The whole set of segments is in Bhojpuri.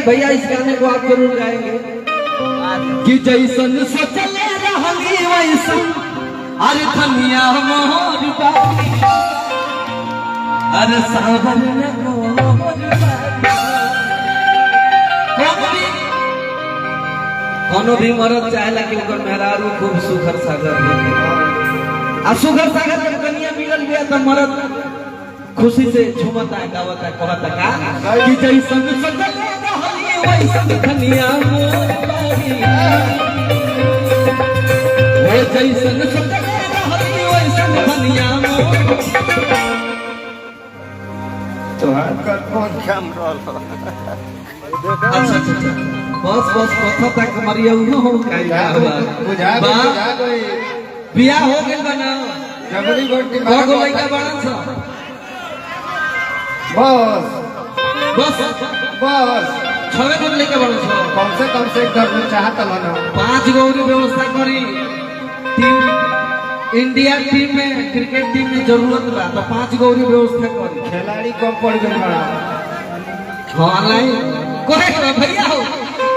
भैया इस गाने को आप जरूर गाएंगे कि जैसन सोचले रहनी वैसन अरे धनिया मोर बारी अरे सावन कोनो भी मरद चाहेला कि ओकर मेहरारू खूब सुखर सागर आ सुखर सागर जब कनिया मिलल गया तो मरद खुशी से झूमता है गावता है कहता का कि जैसन सोचले रहनी वैसन धनिया मोर बारी ओ जैसन सोचले रहनी वैसन धनिया मोर तोहार कर कौन काम रोल अच्छा बस कथा तक मरिया न हो बुझा गई बियाह हो गेल बना जबरी गोटी बागो लइका बड़न सा बस छवे गो लइका बड़न सा कम से घर में चाहत लन 5 गो की व्यवस्था करी टीम इंडिया टीम में क्रिकेट टीम में जरूरत बा तो 5 गो की व्यवस्था करी खिलाड़ी कम पड़ गए बड़ा ऑनलाइन कोहे भैया हो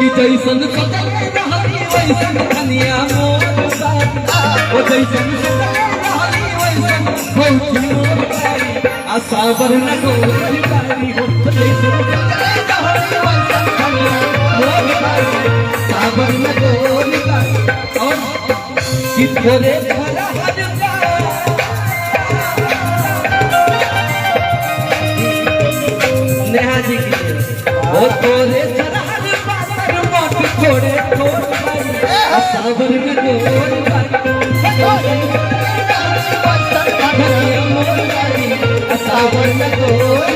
कि जैसन सोचले रहनी वैसन धनिया मोर बारी ओ जैसन सोचले रहनी वैसन भौजी मोर बारी आ साबर न गोरी बारी हो जैसन सोचले रहनी वैसन धनिया मोर बारी साबर न गोरी बारी और कि तोरे भरा हजरा नेहा जी की ओ तोरे सरहद पार मोट थोड़े थोड़े साबर में गोर बारी साबर में गोर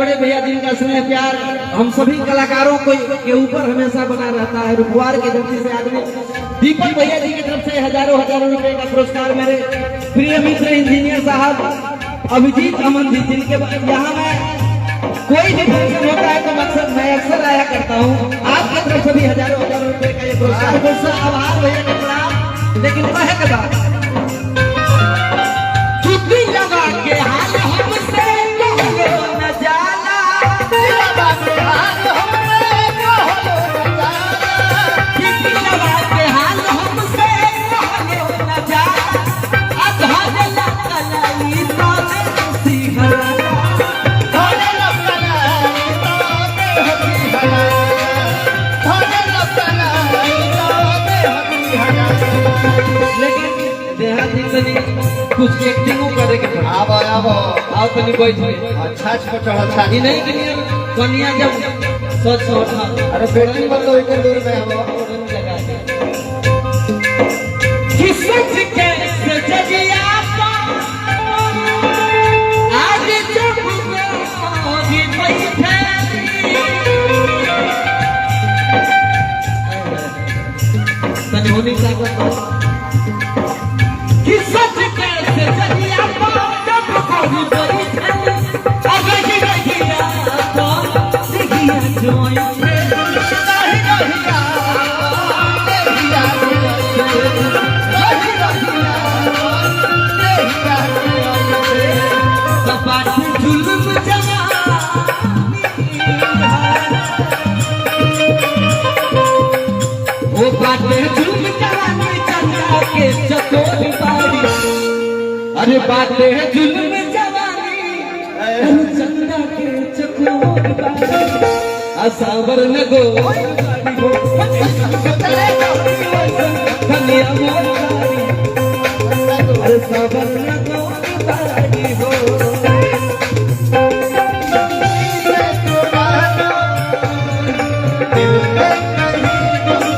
प्यार हम सभी कलाकारों को के ऊपर हमेशा बना रहता है। रुपवार की धरती से आदमी दीपक भैया जी की तरफ से हजारों रुपए का पुरस्कार मेरे प्रिय मित्र इंजीनियर साहब अभिजीत अमन जी जिनके यहाँ मैं कोई भी फंक्शन होता है तो मकसद मैं अक्सर आया करता हूँ। आपकी तरफ से भी हजारों रुपए का ये पुरस्कार आभार भैया का प्रणाम। लेकिन कहे के बाद चुप्पी लगा के हाल हमसे न जाला कुछ एक्टिंग करे के पड़ा। आओ तनी बैठ अच्छा अच्छा ई नहीं कि कन्या जब सच उठा अरे बेटी बंद हो के दूर में हो किस्मत के सजगिया आज जब होगी बैठे तनी होनी चाहिए किस्मत के सजगिया जब होगी बैठे अगर की रहिया तो सिगिया जोई अरे बातें हैं जुल्म जवानी चंदा के चकोर बारी असावर न गो धनिया मोर बारी अरे सावर न गो बारी हो दिल में कहीं गुम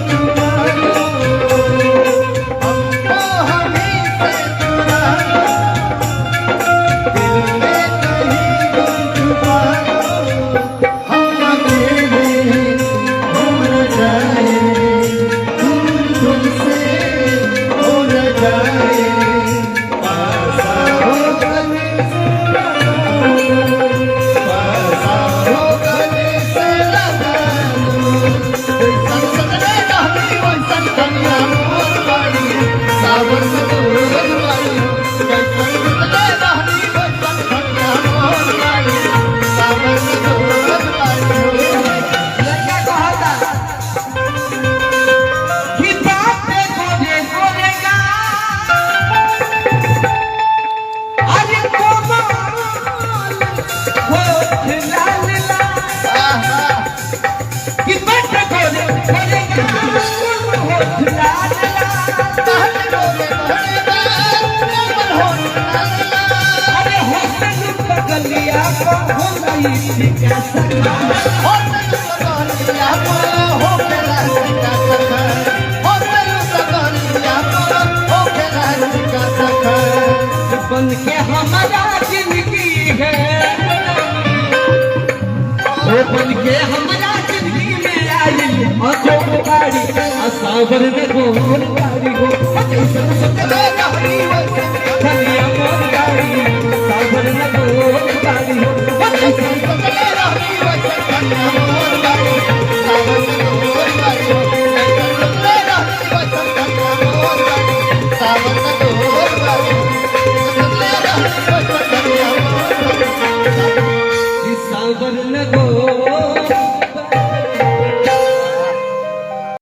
अरे हसन पगलिया को होई का सखा बन के हमारा जिंदगी है वो बन के हमारा जिंदगी में आई और जो गाड़ी सावर में गोल गाड़ी हो धनिया मोर गाड़ी सावर में गोल गाड़ी हो सावर में गोल